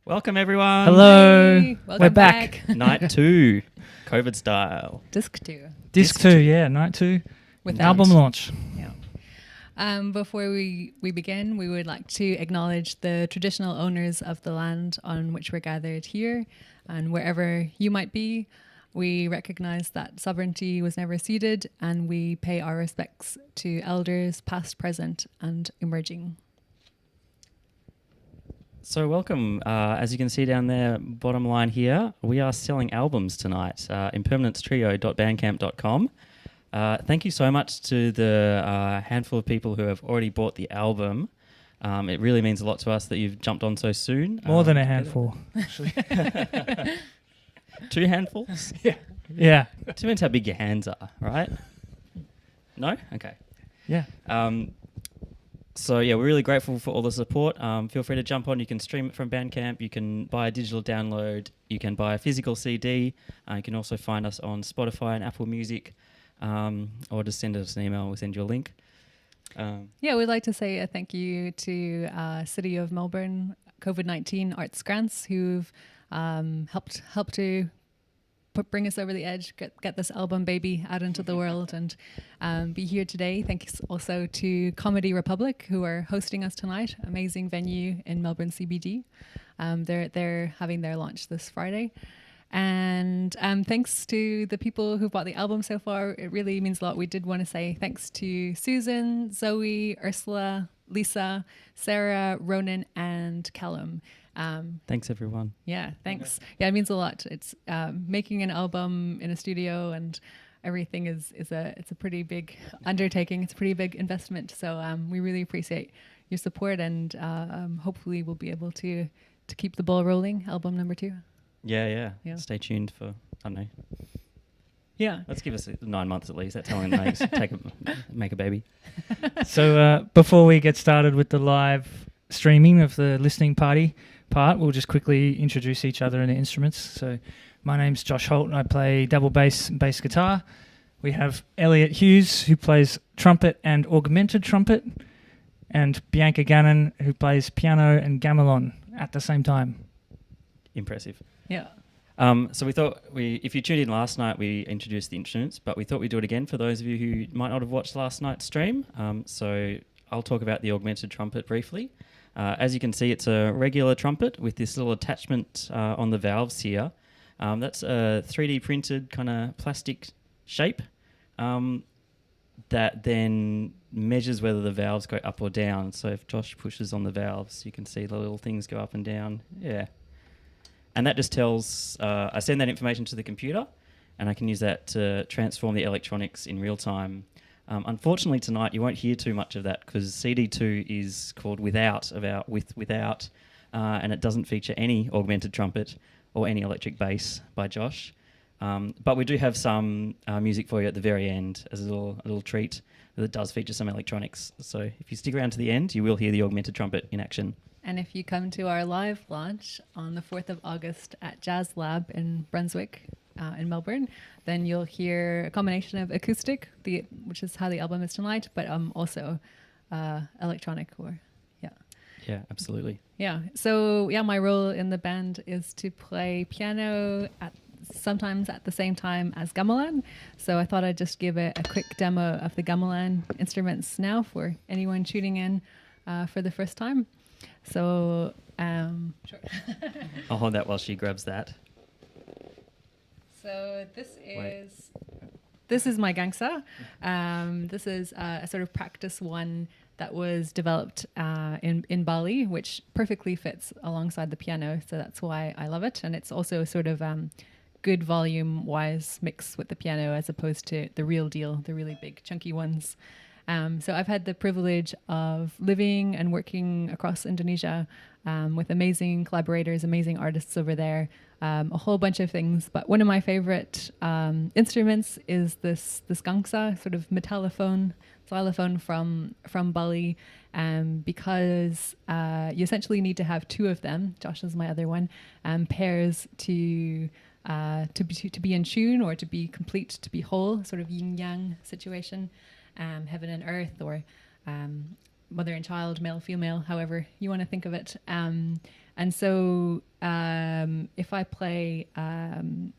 Welcome, everyone. Hello. Hey, We're welcome back. Night 2, COVID style. Disc 2. Disc 2, yeah, night 2. With Album launch. Yeah. Before we begin, we would like to acknowledge the traditional owners of the land on which we're gathered here, and wherever you might be. We recognize that sovereignty was never ceded, and we pay our respects to elders past, present, and emerging. So welcome. As you can see down there, bottom line here, we are selling albums tonight. Impermanencetrio.bandcamp.com. Thank you so much to the handful of people who have already bought the album. It really means a lot to us that you've jumped on so soon. More than a handful, actually. 2 handfuls? Yeah. It depends how big your hands are, right? No? Okay. Yeah. So yeah, we're really grateful for all the support. Feel free to jump on. You can stream it from Bandcamp. You can buy a digital download. You can buy a physical CD. You can also find us on Spotify and Apple Music, or just send us an email. We'll send you a link. We'd like to say a thank you to City of Melbourne COVID-19 Arts Grants, who've helped to bring us over the edge, get this album baby out into the world, and be here today. Thanks also to Comedy Republic, who are hosting us tonight. Amazing venue in Melbourne CBD. They're having their launch this Friday. And thanks to the people who bought the album so far. It really means a lot. We did want to say thanks to Susan, Zoe, Ursula, Lisa, Sarah, Ronan, and Callum. Thanks, everyone. Yeah, thanks. Yeah, it means a lot. It's making an album in a studio and everything it's a pretty big undertaking. It's a pretty big investment. So we really appreciate your support, and hopefully we'll be able to keep the ball rolling. Album number 2. Yeah. Stay tuned for, I don't know. Yeah. Let's give us 9 months at least. That's how long it makes. Make a baby. So before we get started with the live streaming of the listening party part, we'll just quickly introduce each other and the instruments. So my name's Josh Holt and I play double bass and bass guitar. We have Elliot Hughes, who plays trumpet and augmented trumpet, and Bianca Gannon, who plays piano and gamelan at the same time. Impressive. Yeah. So we thought if you tuned in last night, we introduced the instruments, but we thought we'd do it again for those of you who might not have watched last night's stream. So I'll talk about the augmented trumpet briefly. As you can see, it's a regular trumpet with this little attachment on the valves here. That's a 3D printed kind of plastic shape that then measures whether the valves go up or down. So if Josh pushes on the valves, you can see the little things go up and down. Yeah. And that just tells, I send that information to the computer, and I can use that to transform the electronics in real time. Unfortunately, tonight you won't hear too much of that because CD2 is called Without, and it doesn't feature any augmented trumpet or any electric bass by Josh. But we do have some music for you at the very end as a little treat that does feature some electronics. So if you stick around to the end, you will hear the augmented trumpet in action. And if you come to our live launch on the 4th of August at Jazz Lab in Brunswick, in Melbourne, then you'll hear a combination of acoustic, which is how the album is tonight, but also electronic. Yeah, absolutely. Yeah. So my role in the band is to play piano sometimes at the same time as gamelan. So I thought I'd just give a quick demo of the gamelan instruments now for anyone tuning in for the first time. So, sure. I'll hold that while she grabs that. So this is my gangsa. This is a sort of practice one that was developed in Bali, which perfectly fits alongside the piano. So that's why I love it. And it's also sort of good volume-wise mix with the piano as opposed to the real deal, the really big chunky ones. So I've had the privilege of living and working across Indonesia with amazing collaborators, amazing artists over there, a whole bunch of things. But one of my favorite instruments is this gangsa, sort of xylophone from Bali, because you essentially need to have 2 of them. Josh is my other one, pairs to be in tune or to be complete, to be whole, sort of yin-yang situation. Heaven and earth, or mother and child, male, female, however you want to think of it. And so if I play an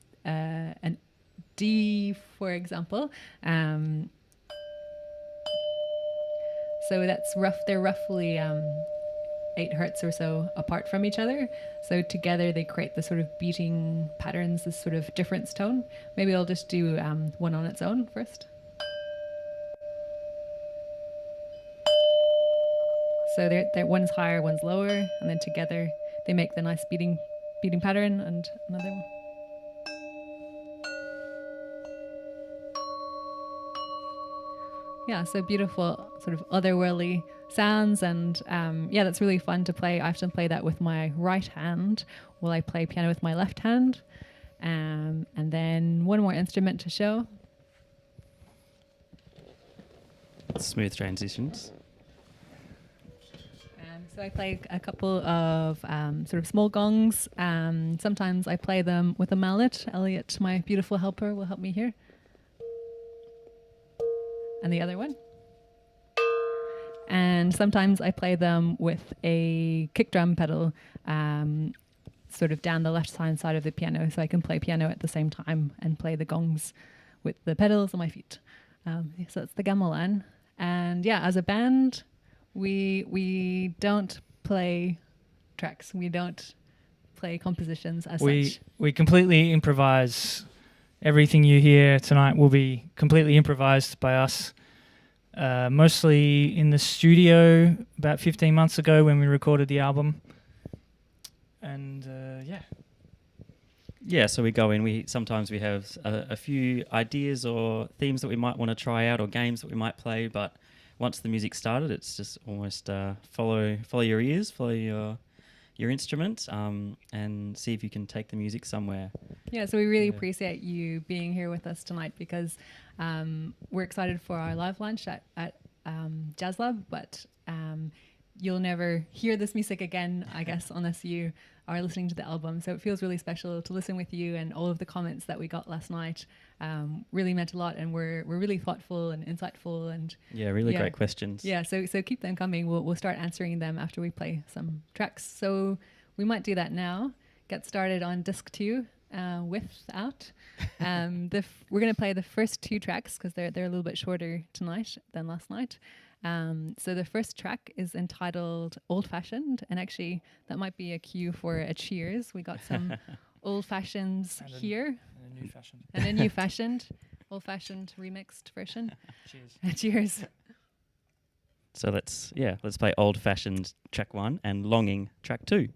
D, for example, so that's rough. They're roughly 8 hertz or so apart from each other. So together they create this sort of beating patterns, this sort of difference tone. Maybe I'll just do one on its own first. So they're one's higher, one's lower, and then together they make the nice beating pattern. And another one. Yeah, so beautiful sort of otherworldly sounds, and yeah, that's really fun to play. I often play that with my right hand while I play piano with my left hand. And then one more instrument to show. Smooth transitions. So I play a couple of sort of small gongs. Sometimes I play them with a mallet. Elliot, my beautiful helper, will help me here. And the other one. And sometimes I play them with a kick drum pedal sort of down the left-hand side of the piano, so I can play piano at the same time and play the gongs with the pedals on my feet. So that's the Gamelan. And yeah, as a band, we don't play tracks. We don't play compositions as such. We completely improvise. Everything you hear tonight will be completely improvised by us. Mostly in the studio about 15 months ago when we recorded the album. And yeah. Yeah, so we go in, sometimes we have a few ideas or themes that we might want to try out or games that we might play, but once the music started, it's just almost follow your ears, follow your instrument, and see if you can take the music somewhere. Yeah, so we really appreciate you being here with us tonight, because we're excited for our live lunch at Jazz Lab, but you'll never hear this music again, I guess, unless you are listening to the album. So it feels really special to listen with you, and all of the comments that we got last night really meant a lot, and we're really thoughtful and insightful, and really great questions. Yeah, so keep them coming. We'll start answering them after we play some tracks. So we might do that now. Get started on disc 2 without. We're going to play the first 2 tracks because they're a little bit shorter tonight than last night. So the first track is entitled Old Fashioned, and actually that might be a cue for a cheers. We got some old fashions here. And a new fashioned. And a new fashioned, old fashioned remixed version. Cheers. Cheers. So let's play Old Fashioned track 1 and Longing track 2.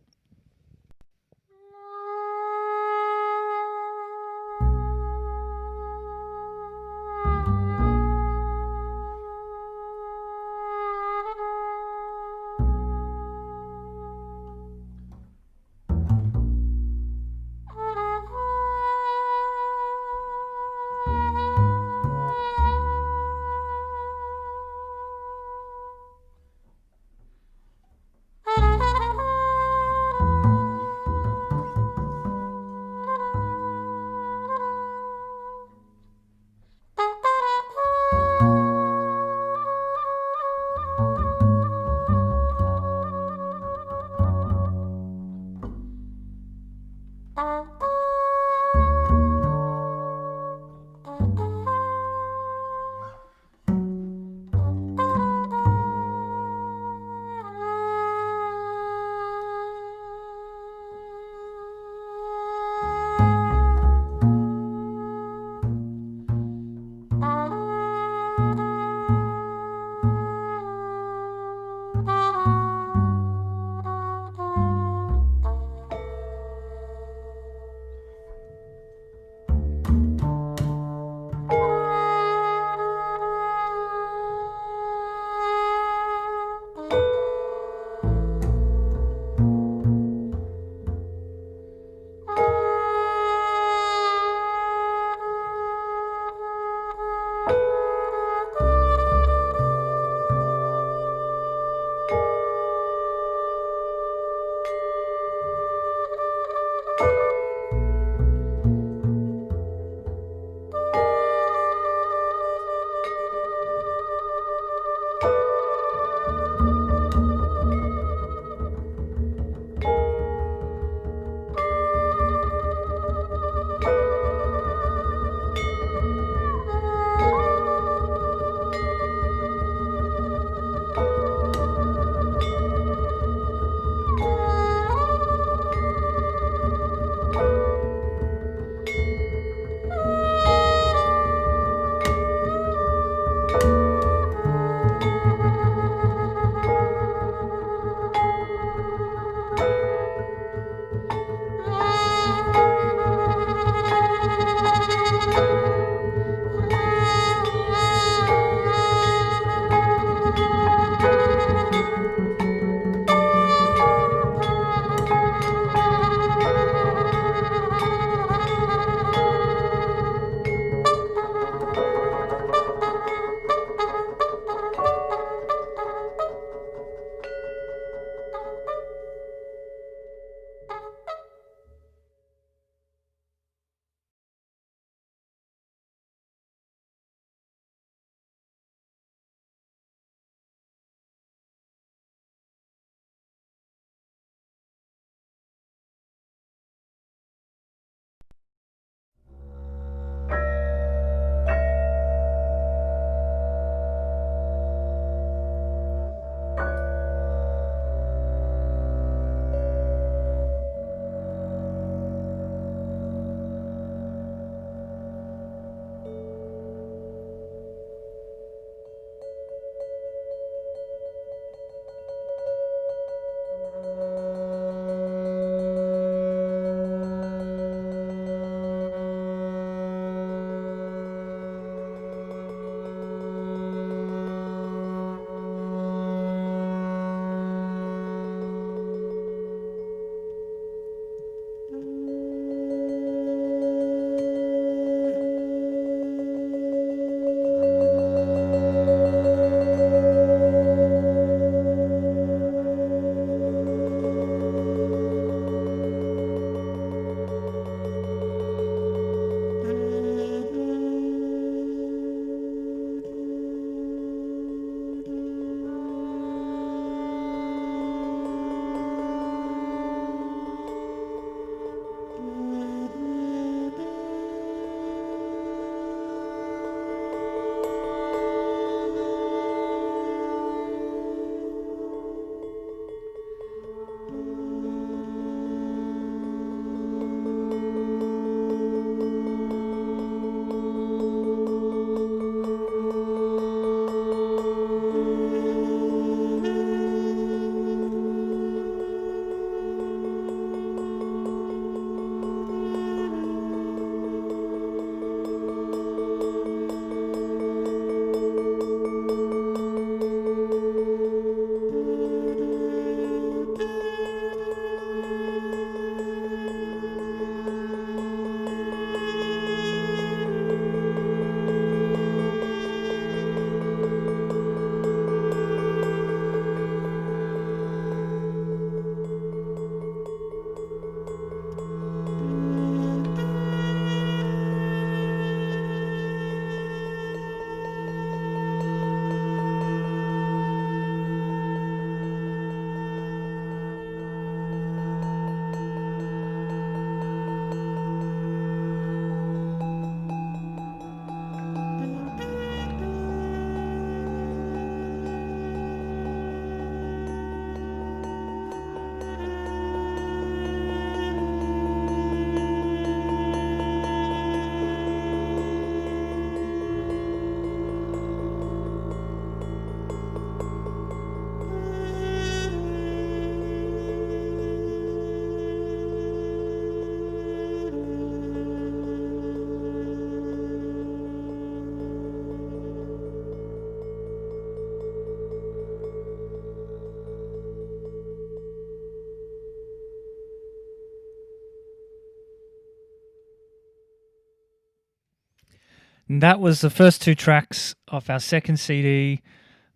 And that was the first 2 tracks of our second CD,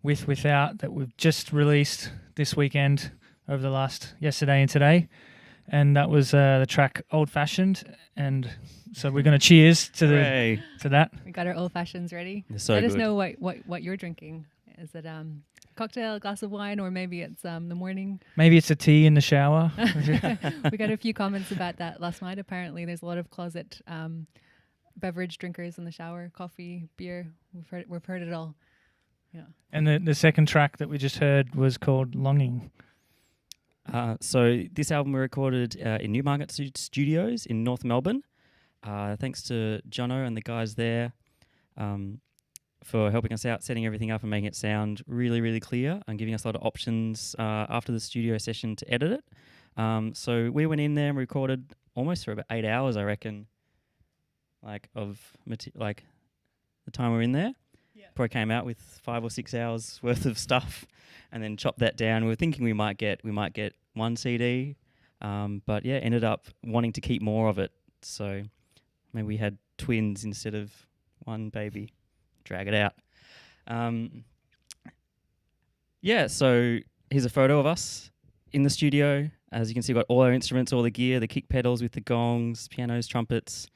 With Without, that we've just released this weekend over the last yesterday and today. And that was the track Old Fashioned. And so we're going to cheers to Hooray. to that. We got our old fashions ready. They're so Let us good. know what you're drinking. Is it cocktail, glass of wine, or maybe it's the morning? Maybe it's a tea in the shower. We got a few comments about that last night. Apparently, there's a lot of closet beverage drinkers in the shower, coffee, beer. We've heard it all. Yeah. And the second track that we just heard was called Longing. So this album we recorded in Newmarket Studios in North Melbourne. Thanks to Jono and the guys there for helping us out, setting everything up and making it sound really, really clear and giving us a lot of options after the studio session to edit it. So we went in there and recorded almost for about 8 hours, I reckon, the time we were in there. Yeah. Probably came out with 5 or 6 hours worth of stuff and then chopped that down. We were thinking we might get 1 CD, but yeah, ended up wanting to keep more of it. So maybe we had twins instead of one baby. Drag it out. So here's a photo of us in the studio. As you can see, we've got all our instruments, all the gear, the kick pedals with the gongs, pianos, trumpets.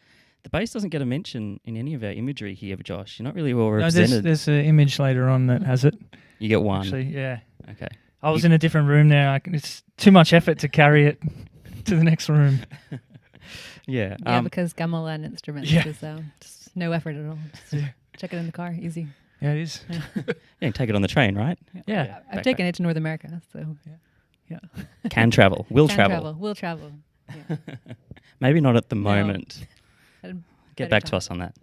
The bass doesn't get a mention in any of our imagery here, Josh. You're not really well represented. There's an image later on that has it. You get one. Actually, yeah. Okay. I was in a different room there. It's too much effort to carry it to the next room. Yeah. Yeah, because Gamelan instruments is just no effort at all. Just check it in the car, easy. Yeah, it is. Yeah, take it on the train, right? Yeah. I've taken it to North America, so yeah. Can travel. Will Can travel. Will travel. Yeah. Maybe not at the No. moment. Better Get back to time. us on that.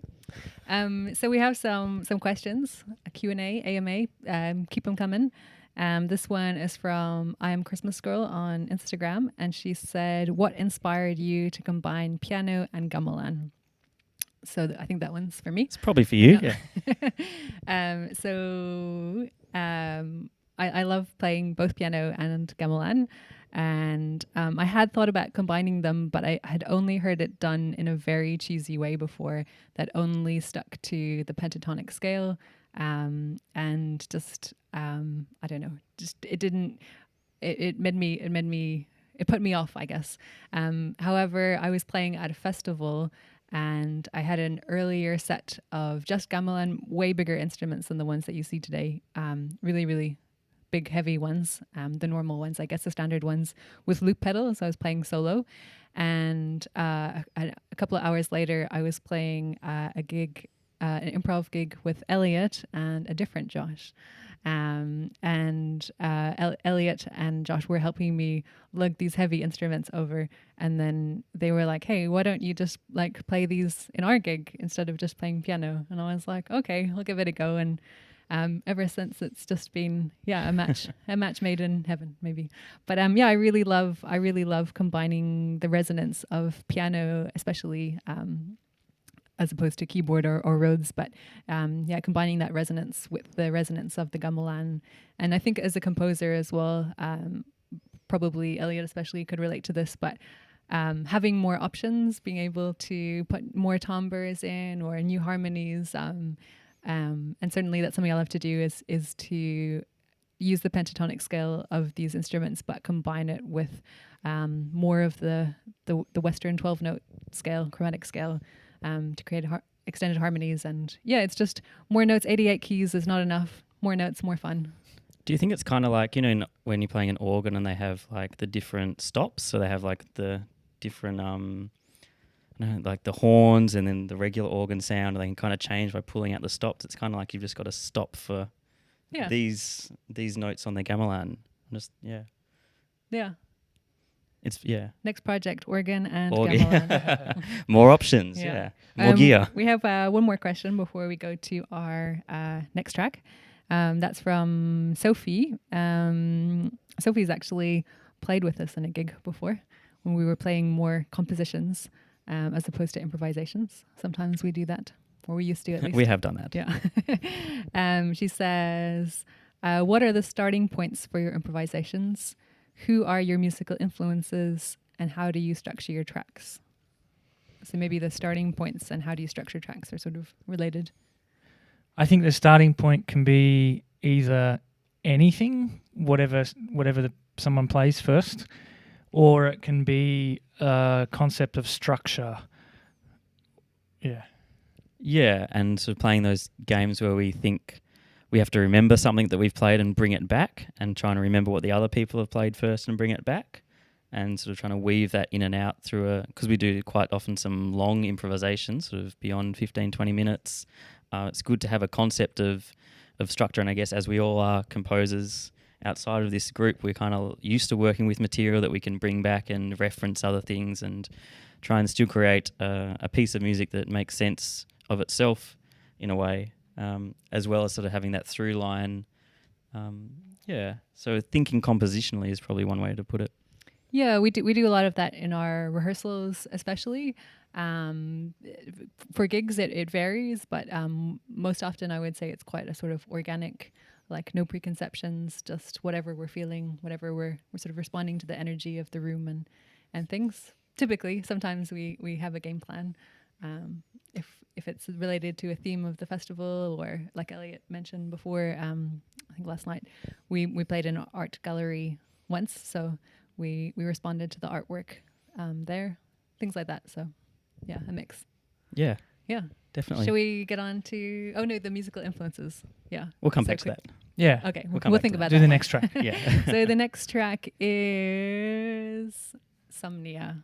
So we have some questions, a Q&A, AMA. Keep them coming. This one is from I Am Christmas Girl on Instagram, and she said, "What inspired you to combine piano and gamelan?" So I think that one's for me. It's probably for you. Yeah. Yeah. I love playing both piano and gamelan, and I had thought about combining them, but I had only heard it done in a very cheesy way before that only stuck to the pentatonic scale, and just I don't know, just it didn't. It put me off, I guess. However, I was playing at a festival. And I had an earlier set of just gamelan, way bigger instruments than the ones that you see today. Really, really big, heavy ones. The normal ones, I guess the standard ones with loop pedals. I was playing solo. And a couple of hours later, I was playing a gig, an improv gig with Elliot and a different Josh. Elliot and Josh were helping me lug these heavy instruments over, and then they were like, "Hey, why don't you just like play these in our gig instead of just playing piano?" And I was like, "Okay, I'll give it a go." And ever since, it's just been a match made in heaven, maybe. But I really love combining the resonance of piano, especially as opposed to keyboard or Rhodes, but combining that resonance with the resonance of the gamelan. And I think as a composer as well, probably Elliot especially could relate to this, but having more options, being able to put more timbres in or new harmonies, and certainly that's something I love to do is to use the pentatonic scale of these instruments, but combine it with more of the Western 12-note scale, chromatic scale, to create extended harmonies. And it's just more notes. 88 keys is not enough. More notes, more fun. Do you think it's kind of like, when you're playing an organ and they have like the different stops? So they have like the different, like the horns and then the regular organ sound, and they can kind of change by pulling out the stops. It's kind of like you've just got to stop for these notes on the gamelan. Yeah. It's Next project, organ and Organ. gamelan. More options. Yeah. More gear. We have one more question before we go to our next track. That's from Sophie. Sophie's actually played with us in a gig before when we were playing more compositions as opposed to improvisations. Sometimes we do that, or we used to at least. We have done that. Yeah. She says, what are the starting points for your improvisations? Who are your musical influences, and how do you structure your tracks? So maybe the starting points and how do you structure tracks are sort of related. I think the starting point can be either anything, whatever someone plays first, or it can be a concept of structure. Yeah. Yeah, and sort of playing those games where we think we have to remember something that we've played and bring it back, and trying to remember what the other people have played first and bring it back, and sort of trying to weave that in and out through because we do quite often some long improvisations, sort of beyond 15, 20 minutes. It's good to have a concept of structure, and I guess as we all are composers outside of this group, we're kind of used to working with material that we can bring back and reference other things and try and still create a piece of music that makes sense of itself in a way, as well as sort of having that through line. So thinking compositionally is probably one way to put it. Yeah, we do a lot of that in our rehearsals, especially. For gigs, it varies, but most often I would say it's quite a sort of organic, like no preconceptions, just whatever we're feeling, whatever we're sort of responding to the energy of the room and things. Typically, sometimes we have a game plan. If it's related to a theme of the festival, or like Elliot mentioned before, I think last night we played in an art gallery once, so we responded to the artwork there, things like that. So yeah, a mix. Yeah, Definitely. Shall we get on to the musical influences? Yeah, we'll come back to that. Yeah, okay, we'll think about that. Do the next track. Yeah. So the next track is Somnia.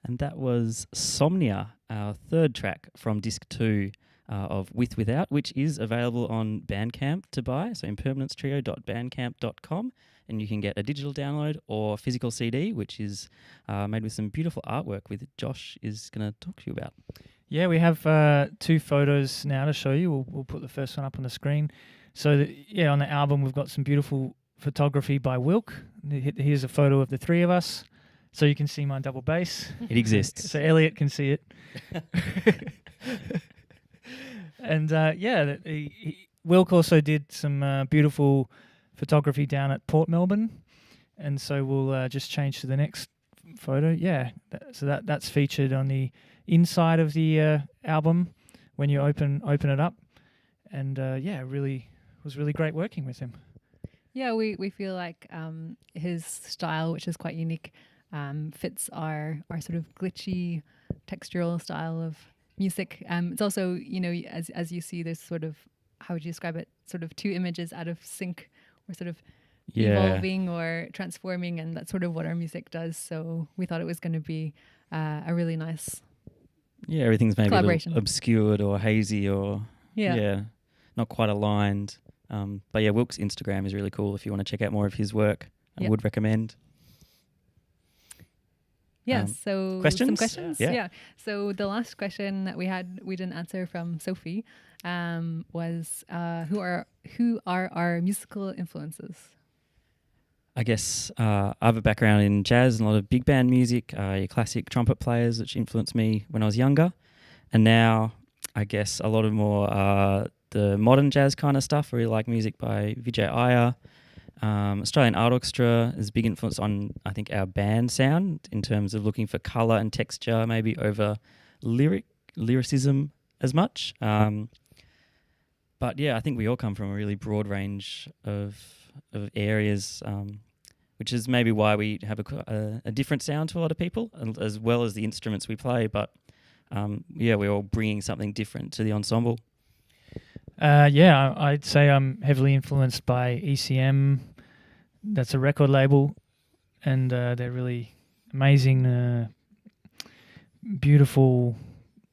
And that was Somnia, our third track from disc 2 of With Without, which is available on Bandcamp to buy. So impermanencetrio.bandcamp.com. And you can get a digital download or physical CD, which is made with some beautiful artwork, with Josh is going to talk to you about. Yeah, we have 2 photos now to show you. We'll put the first one up on the screen. So, on the album, we've got some beautiful photography by Wilk. Here's a photo of the 3 of us. So you can see my double bass. It exists. So Elliot can see it. And Wilk also did some beautiful photography down at Port Melbourne. And so we'll just change to the next photo. Yeah, that's featured on the inside of the album when you open it up. And really was really great working with him. Yeah, we feel like his style, which is quite unique, fits our sort of glitchy, textural style of music. It's also, as you see, there's sort of, how would you describe it? Sort of 2 images out of sync, or sort of evolving or transforming, and that's sort of what our music does. So we thought it was going to be a really nice everything's maybe a collaboration. little obscured or hazy or not quite aligned. But Wilk's Instagram is really cool. If you want to check out more of his work, I would recommend. Yeah, so questions? Some questions? Yeah. So the last question that we didn't answer from Sophie was who are our musical influences? I guess I have a background in jazz and a lot of big band music, your classic trumpet players, which influenced me when I was younger. And now I guess a lot of more the modern jazz kind of stuff. I really like music by Vijay Iyer. Australian Art Orchestra is a big influence on, I think, our band sound in terms of looking for colour and texture, maybe over lyricism as much. But I think we all come from a really broad range of areas, which is maybe why we have a different sound to a lot of people, as well as the instruments we play. But we're all bringing something different to the ensemble. I'd say I'm heavily influenced by ECM. That's a record label, and they're really amazing, beautiful,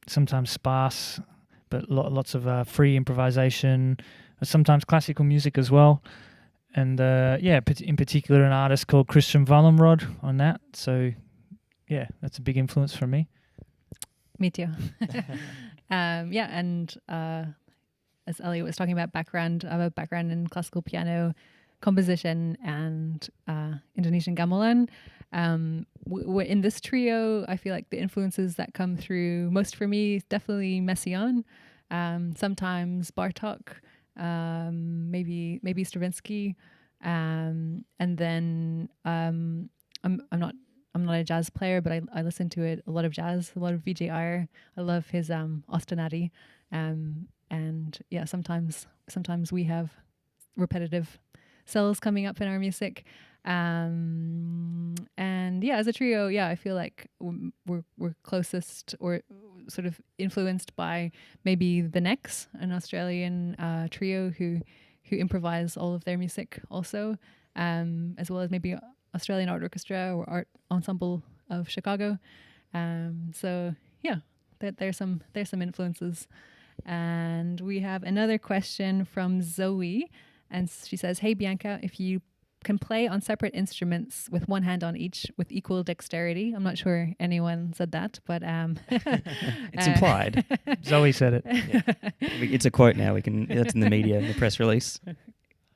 sometimes sparse, but lots of free improvisation, sometimes classical music as well. And in particular, an artist called Christian Wallenrod on that. So, that's a big influence from me. Me too. And as Elliot was talking about background, I have a background in classical piano composition and Indonesian gamelan. In this trio, I feel like the influences that come through most for me is definitely Messiaen, sometimes Bartók, maybe Stravinsky, and then I'm not a jazz player, but I listen to a lot of jazz, a lot of Vijay Iyer. I love his Ostinati, and sometimes we have repetitive cells coming up in our music, and as a trio, I feel like we're closest or sort of influenced by maybe the Necks, an Australian trio who improvise all of their music also, as well as maybe Australian Art Orchestra or Art Ensemble of Chicago. There's some influences. And we have another question from Zoe, and she says, "Hey Bianca, if you can play on separate instruments with one hand on each with equal dexterity." I'm not sure anyone said that, but it's implied. Zoe said it. It's a quote now. That's in the media, in the press release.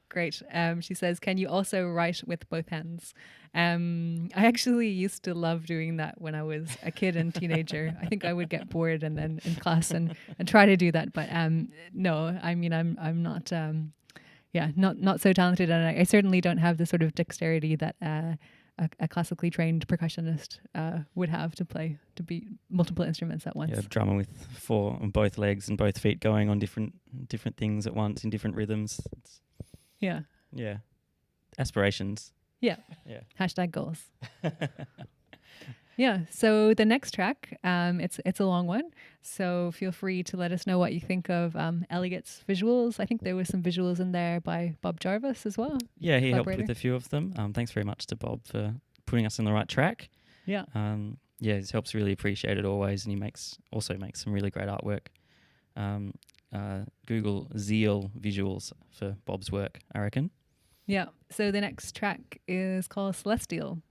Great. She says, "Can you also write with both hands?" I actually used to love doing that when I was a kid and teenager. I think I would get bored and then in class and try to do that. But no, I mean, I'm not, not so talented. And I certainly don't have the sort of dexterity that a classically trained percussionist would have to beat multiple instruments at once. Yeah, drummer with 4 on both legs and both feet going on different things at once in different rhythms. Yeah. Aspirations. Yeah. Hashtag goals. Yeah. So the next track, it's a long one. So feel free to let us know what you think of Elliot's visuals. I think there was some visuals in there by Bob Jarvis as well. Yeah, he helped with a few of them. Thanks very much to Bob for putting us on the right track. Yeah. yeah, he helps really appreciate it always, and he also makes some really great artwork. Google Zeal Visuals for Bob's work, I reckon. Yeah. So the next track is called Celestial.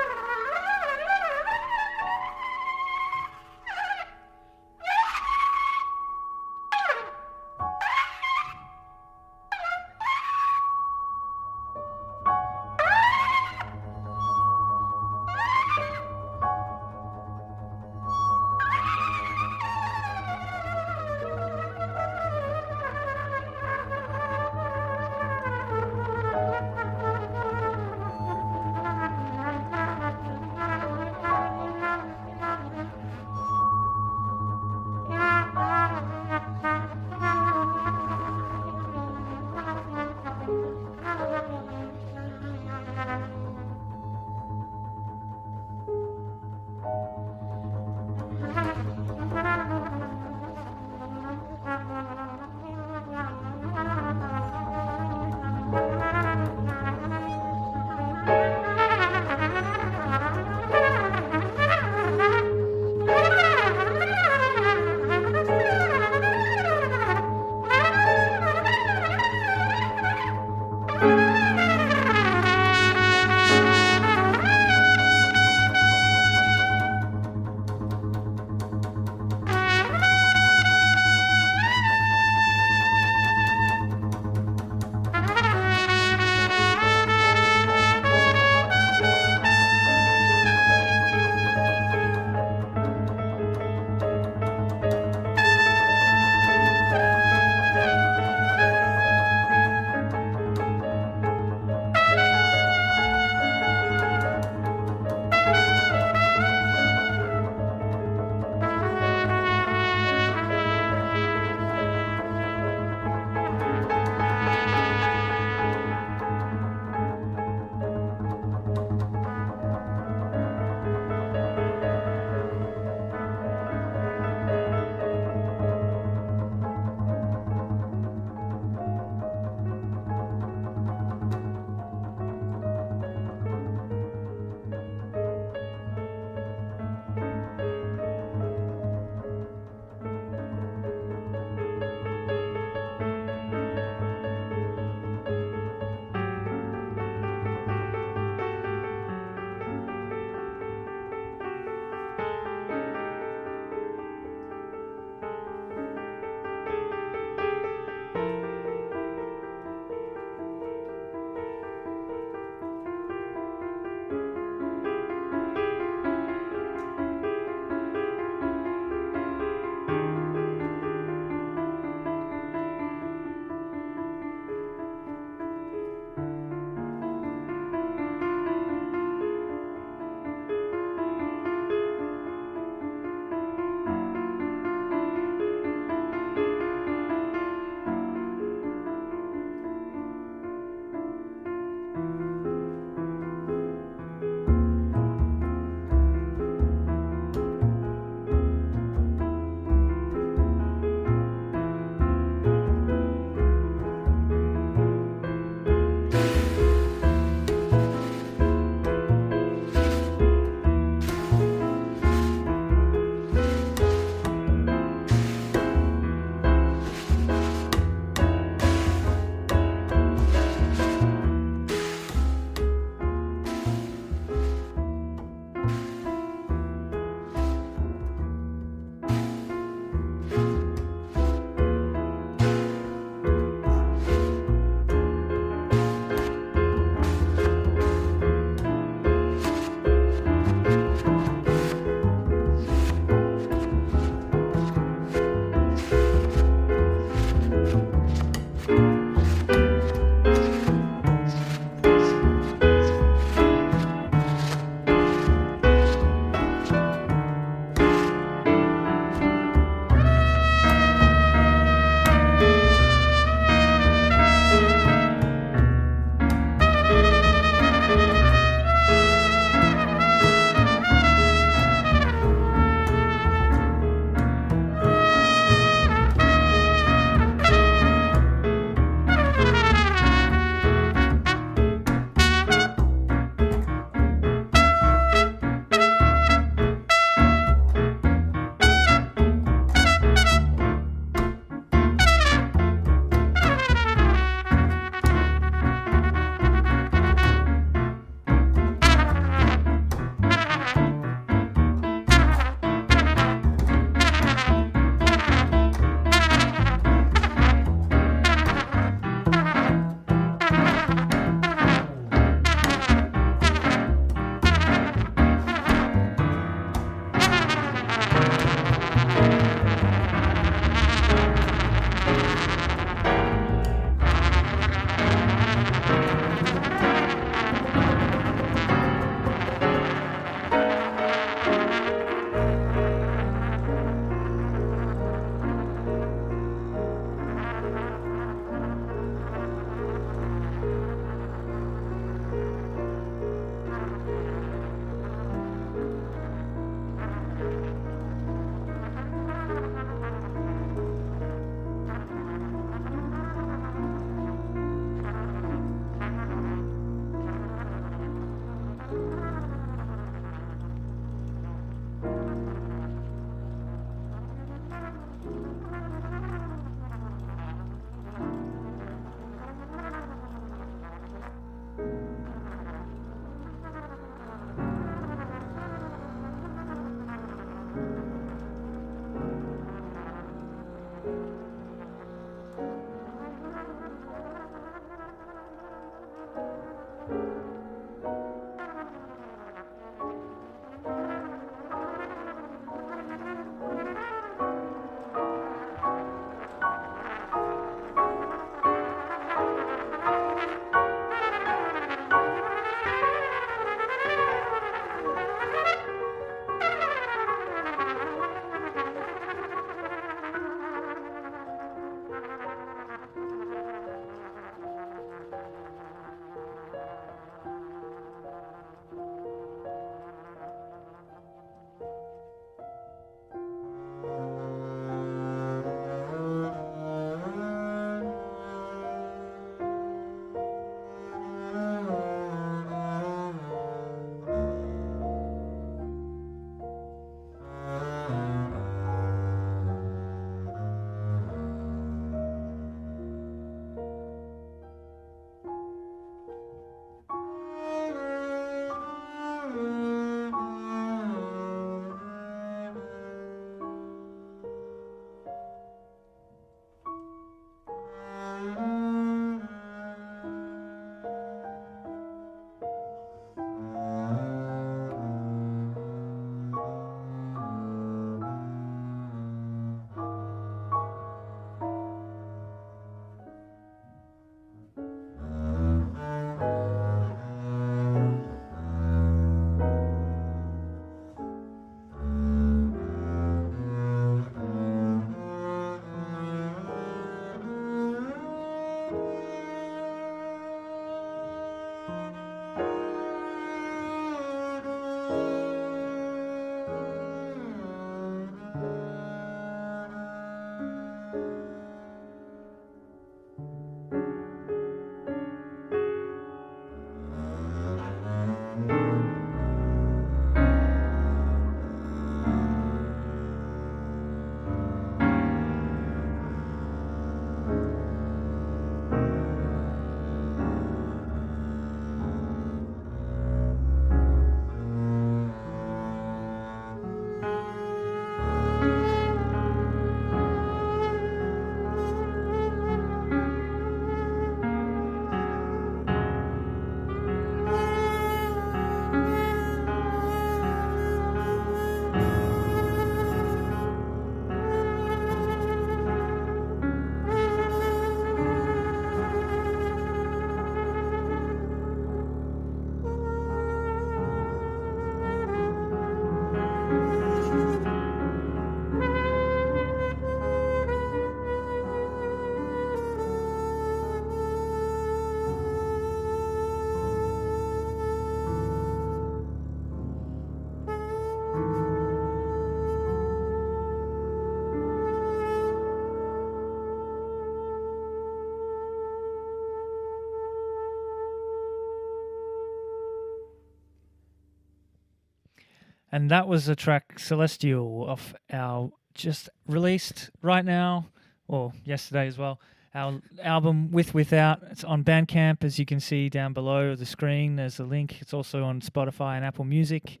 And that was a track Celestial off our just released right now, or yesterday as well, our album With Without. It's on Bandcamp, as you can see down below the screen. There's a link. It's also on Spotify and Apple Music.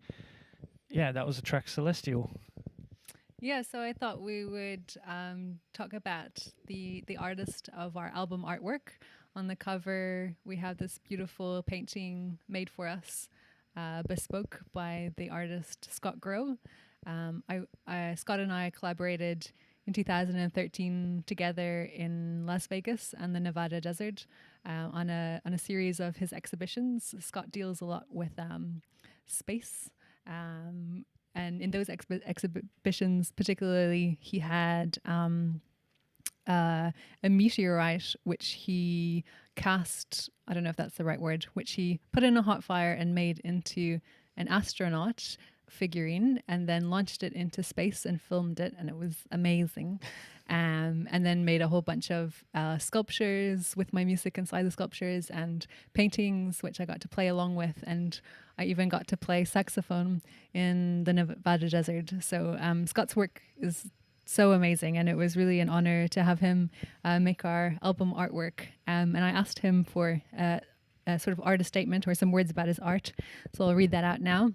Yeah, that was a track Celestial. Yeah, so I thought we would talk about the artist of our album artwork. On the cover, we have this beautiful painting made for us, bespoke by the artist Scott Grow. Scott and I collaborated in 2013 together in Las Vegas and the Nevada desert on a series of his exhibitions. Scott deals a lot with space. And in those exhibitions, particularly, he had a meteorite which he cast, I don't know if that's the right word, which he put in a hot fire and made into an astronaut figurine, and then launched it into space and filmed it, and it was amazing. And then made a whole bunch of sculptures with my music inside the sculptures, and paintings which I got to play along with, and I even got to play saxophone in the Nevada desert. So Scott's work is so amazing, and it was really an honor to have him make our album artwork. And I asked him for a sort of artist statement or some words about his art, so I'll read that out now.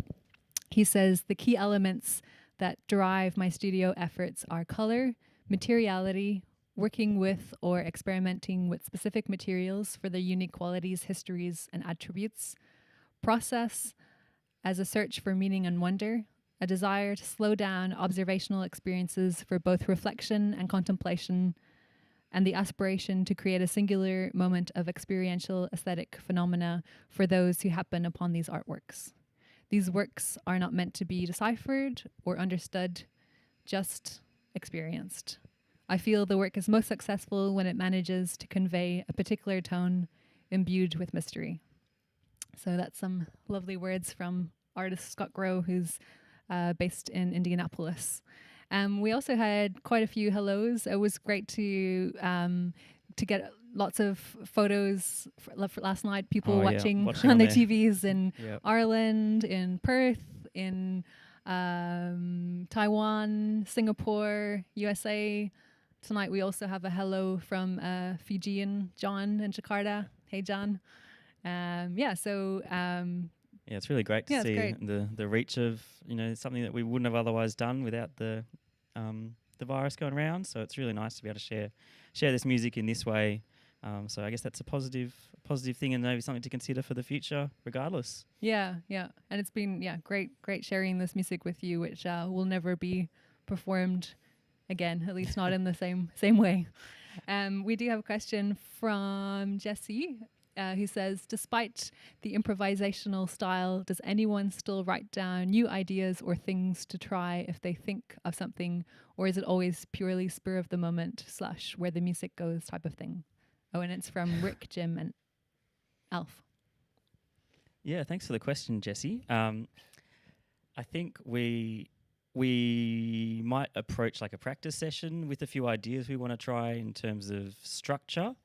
He says, "The key elements that drive my studio efforts are color, materiality, working with or experimenting with specific materials for their unique qualities, histories, and attributes, process as a search for meaning and wonder, a desire to slow down observational experiences for both reflection and contemplation, and the aspiration to create a singular moment of experiential aesthetic phenomena for those who happen upon these artworks. These works are not meant to be deciphered or understood, just experienced. I feel the work is most successful when it manages to convey a particular tone imbued with mystery." So that's some lovely words from artist Scott Grow, who's based in Indianapolis. We also had quite a few hellos. It was great to get lots of photos for last night, people watching on their TVs in Ireland, in Perth, in Taiwan, Singapore, USA. Tonight we also have a hello from Fijian John in Jakarta. Hey, John. It's really great to see the reach of something that we wouldn't have otherwise done without the virus going around. So it's really nice to be able to share this music in this way. So I guess that's a positive thing, and maybe something to consider for the future, regardless. Yeah, and it's been great sharing this music with you, which will never be performed again, at least not in the same way. We do have a question from Jesse. Who says, "Despite the improvisational style, does anyone still write down new ideas or things to try if they think of something, or is it always purely spur of the moment / where the music goes type of thing?" Oh, and it's from Rick, Jim, and Alf. Yeah, thanks for the question, Jesse. I think we might approach like a practice session with a few ideas we want to try in terms of structure,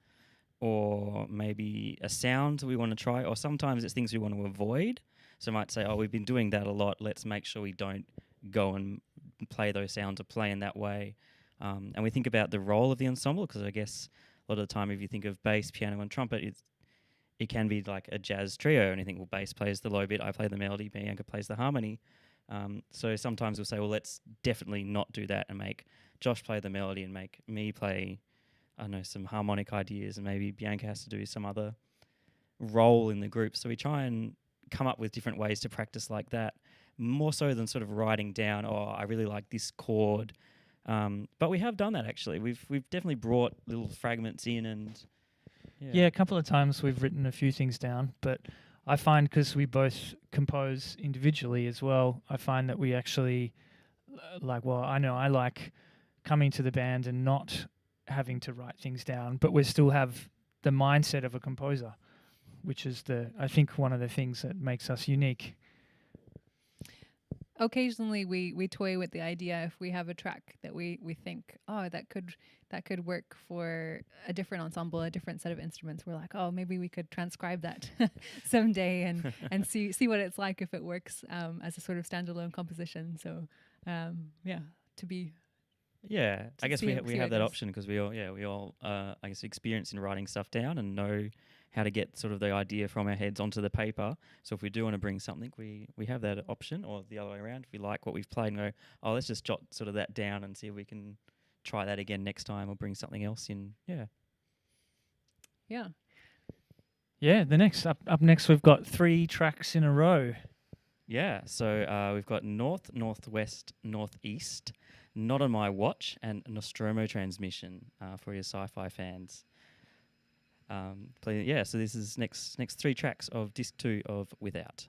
or maybe a sound we want to try, or sometimes it's things we want to avoid. So I might say, we've been doing that a lot. Let's make sure we don't go and play those sounds or play in that way. And we think about the role of the ensemble, because I guess a lot of the time if you think of bass, piano and trumpet, it can be like a jazz trio, and you think, well, bass plays the low bit, I play the melody, Bianca plays the harmony. So sometimes we'll say, well, let's definitely not do that and make Josh play the melody and make me play, I don't know, some harmonic ideas, and maybe Bianca has to do some other role in the group. So we try and come up with different ways to practice like that, more so than sort of writing down, I really like this chord. But we have done that, actually. We've definitely brought little fragments in, and a couple of times we've written a few things down, but I find, because we both compose individually as well, I find that we actually I know I like coming to the band and not having to write things down, but we still have the mindset of a composer, which is I think one of the things that makes us unique. occasionally we toy with the idea if we have a track that we think, oh, that could work for a different ensemble, a different set of instruments. We're like, oh, maybe we could transcribe that someday and see what it's like if it works as a sort of standalone composition. So to be. Yeah, I guess we see have what that goes. option because we all I guess experience in writing stuff down and know how to get sort of the idea from our heads onto the paper. So if we do want to bring something, we have that option, or the other way around. If we like what we've played and go, oh, let's just jot sort of that down and see if we can try that again next time or bring something else in. Yeah. Yeah. Yeah, the next up next we've got 3 tracks in a row. Yeah, so we've got north, northwest, northeast, not on my watch, and Nostromo transmission for your sci-fi fans. So this is next 3 tracks of disc 2 of Without.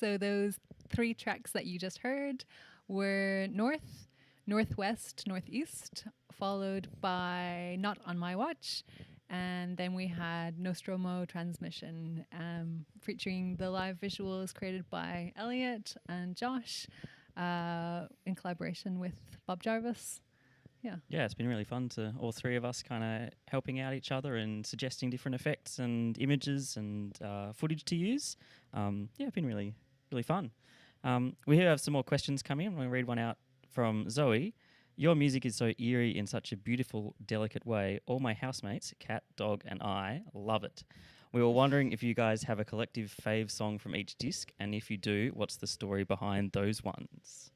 So those 3 tracks that you just heard were North, Northwest, Northeast, followed by Not on My Watch. And then we had Nostromo Transmission, featuring the live visuals created by Elliot and Josh in collaboration with Bob Jarvis. Yeah. Yeah, it's been really fun to all 3 of us kind of helping out each other and suggesting different effects and images and footage to use. It's been really, really fun. We have some more questions coming in. I'm going to read one out from Zoe. Your music is so eerie in such a beautiful, delicate way. All my housemates, cat, dog, and I love it. We were wondering if you guys have a collective fave song from each disc, and if you do, what's the story behind those ones?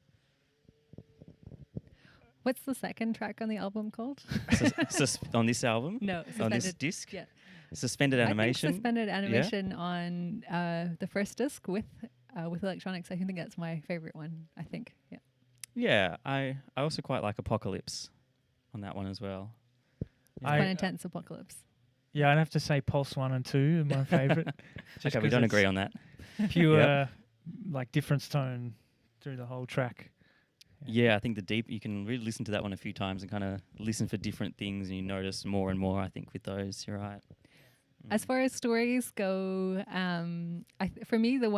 What's the second track on the album called? On this album? No, on this Suspended. disc? Yeah. Suspended Animation? I think Suspended Animation on the first disc with electronics. I think that's my favorite one, I think. Yeah. Yeah, I also quite like Apocalypse on that one as well. Quite intense Apocalypse. Yeah, I'd have to say Pulse 1 and 2 are my favourite. Okay, we don't agree on that. Pure, like difference tone through the whole track. Yeah, I think you can really listen to that one a few times and kind of listen for different things, and you notice more and more, I think, with those. You're right. As far as stories go, for me, the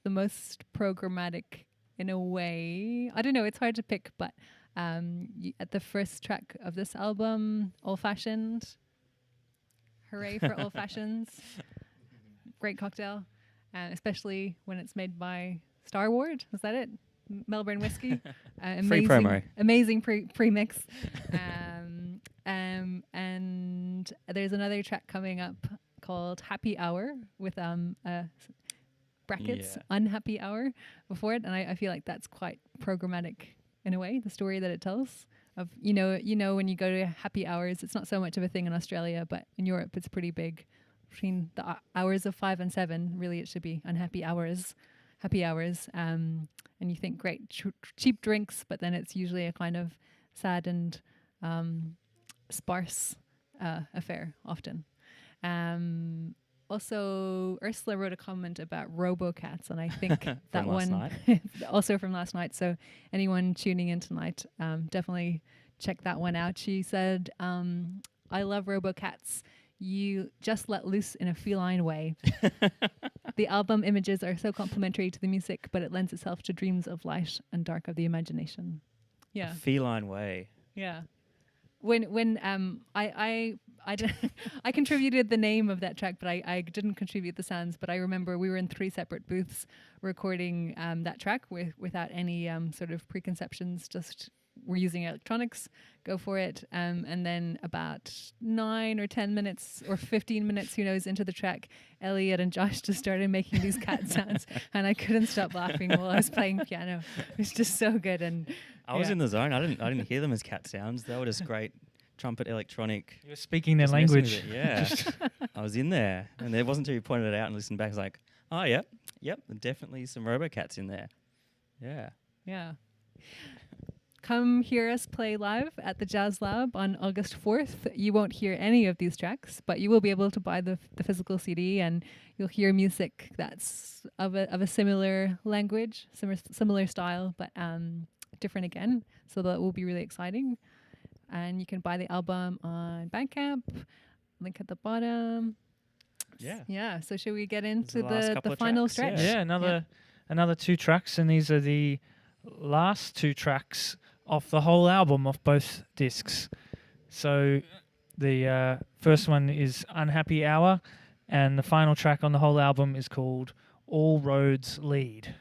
most programmatic in a way, I don't know, it's hard to pick, but at the first track of this album, Old Fashioned, hooray for Old Fashions, great cocktail, especially when it's made by Star Ward, is that it? Melbourne whiskey, Free promo, amazing premix, and there's another track coming up called Happy Hour with brackets Unhappy Hour before it, and I feel like that's quite programmatic in a way. The story that it tells of you know when you go to happy hours, it's not so much of a thing in Australia, but in Europe it's pretty big. Between the hours of 5 and 7, really it should be unhappy hours, happy hours. And you think great cheap drinks, but then it's usually a kind of sad and sparse affair often. Also, Ursula wrote a comment about RoboCats, and I think that one also from last night. So anyone tuning in tonight, definitely check that one out. She said, "I love RoboCats. You just let loose in a feline way. The album images are so complementary to the music, but it lends itself to dreams of light and dark of the imagination." Yeah, a feline way. Yeah. When I contributed the name of that track, but I didn't contribute the sounds. But I remember we were in 3 separate booths recording that track without any sort of preconceptions. Just we're using electronics, go for it. And then about 9 or 10 minutes or 15 minutes, who knows, into the track, Elliot and Josh just started making these cat sounds, and I couldn't stop laughing while I was playing piano. It was just so good. And I was in the zone. I didn't hear them as cat sounds. They were just great trumpet electronic. You were speaking their language. Yeah. I was in there, and it wasn't until you pointed it out and listened back, I was like, oh, yep, definitely some RoboCats in there. Yeah. Yeah. Come hear us play live at the Jazz Lab on August 4th. You won't hear any of these tracks, but you will be able to buy the physical CD, and you'll hear music that's of a similar language, similar style, but different again. So that will be really exciting. And you can buy the album on Bandcamp, link at the bottom. Yeah. Yeah. So should we get into the final tracks, stretch? Yeah, another 2 tracks, and these are the last 2 tracks off the whole album, off both discs. So the first one is Unhappy Hour, and the final track on the whole album is called All Roads Lead.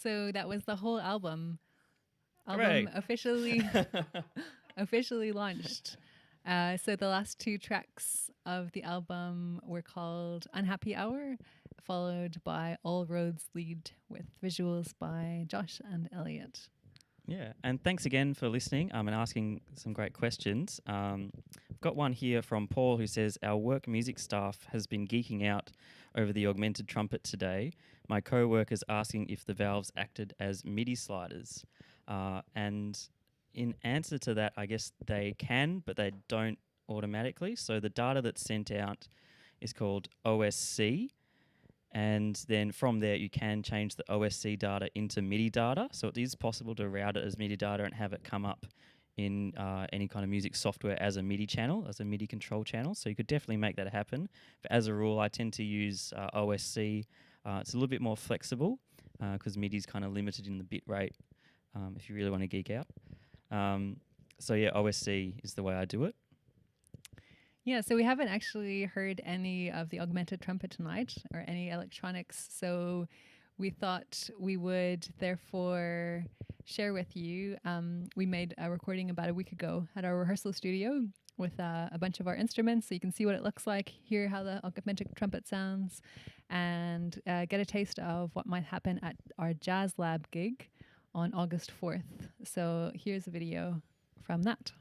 So that was the whole album. Hooray. Officially launched. So the last two tracks of the album were called Unhappy Hour, followed by All Roads Lead, with visuals by Josh and Elliot. Yeah, and thanks again for listening and asking some great questions. got one here from Paul who says, our work music staff has been geeking out over the augmented trumpet today. My co-worker's asking if the valves acted as MIDI sliders. And in answer to that, I guess they can, but they don't automatically. So the data that's sent out is called OSC. And then from there, you can change the OSC data into MIDI data. So it is possible to route it as MIDI data and have it come up in any kind of music software as a MIDI channel, as a MIDI control channel. So you could definitely make that happen. But as a rule, I tend to use OSC. It's a little bit more flexible because MIDI is kind of limited in the bit rate if you really want to geek out. So yeah, OSC is the way I do it. Yeah, so we haven't actually heard any of the augmented trumpet tonight or any electronics. So we thought we would therefore share with you. We made a recording about a week ago at our rehearsal studio with a bunch of our instruments, so you can see what it looks like, hear how the augmented trumpet sounds, and get a taste of what might happen at our Jazz Lab gig on August 4th. So here's a video from that.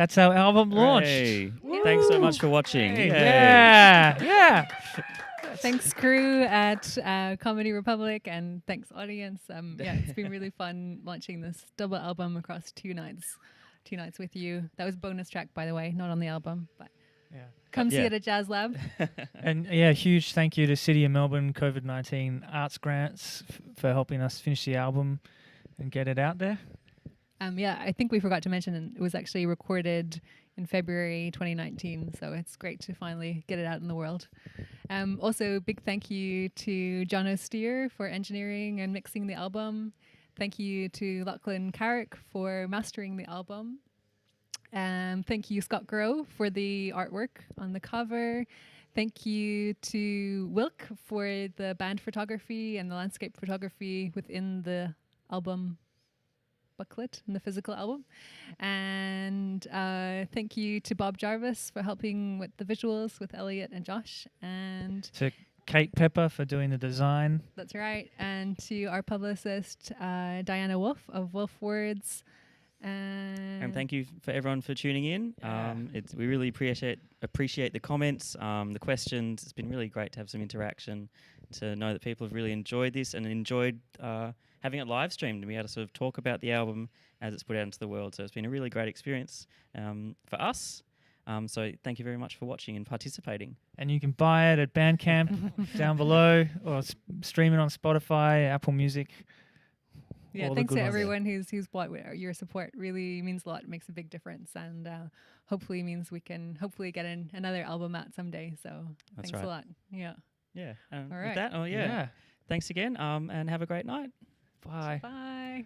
That's our album launched. Hey, thanks so much for watching. Hey, Yay. yeah. Thanks, crew at Comedy Republic, and thanks, audience. Yeah, it's been really fun launching this double album across 2 nights. 2 nights with you. That was bonus track, by the way, not on the album, but Yeah. come see Yeah. it at Jazz Lab. And yeah, huge thank you to City of Melbourne COVID-19 Arts Grants for helping us finish the album and get it out there. Yeah, I think we forgot to mention it was actually recorded in February 2019, so it's great to finally get it out in the world. Also, big thank you to John O'Steer for engineering and mixing the album. Thank you to Lachlan Carrick for mastering the album. Thank you, Scott Grow, for the artwork on the cover. Thank you to Wilk for the band photography and the landscape photography within the album booklet in the physical album. And thank you to Bob Jarvis for helping with the visuals with Elliot and Josh. And To Kate Pepper for doing the design. that's right. And to our publicist, Diana Wolf of Wolf Words. And thank you for everyone for tuning in. Yeah. We really appreciate the comments, the questions. It's been really great to have some interaction, to know that people have really enjoyed this and enjoyed having it live streamed and be able to sort of talk about the album as it's put out into the world. So it's been a really great experience for us. So thank you very much for watching and participating. And you can buy it at Bandcamp down below, or stream it on Spotify, Apple Music. Yeah, all the thanks good to ones. everyone who's bought. Your support really means a lot. It makes a big difference, and hopefully means we can hopefully get another album out someday. So That's thanks right. a lot. Yeah. Yeah. All With right. that, thanks again, and have a great night. Bye. Bye.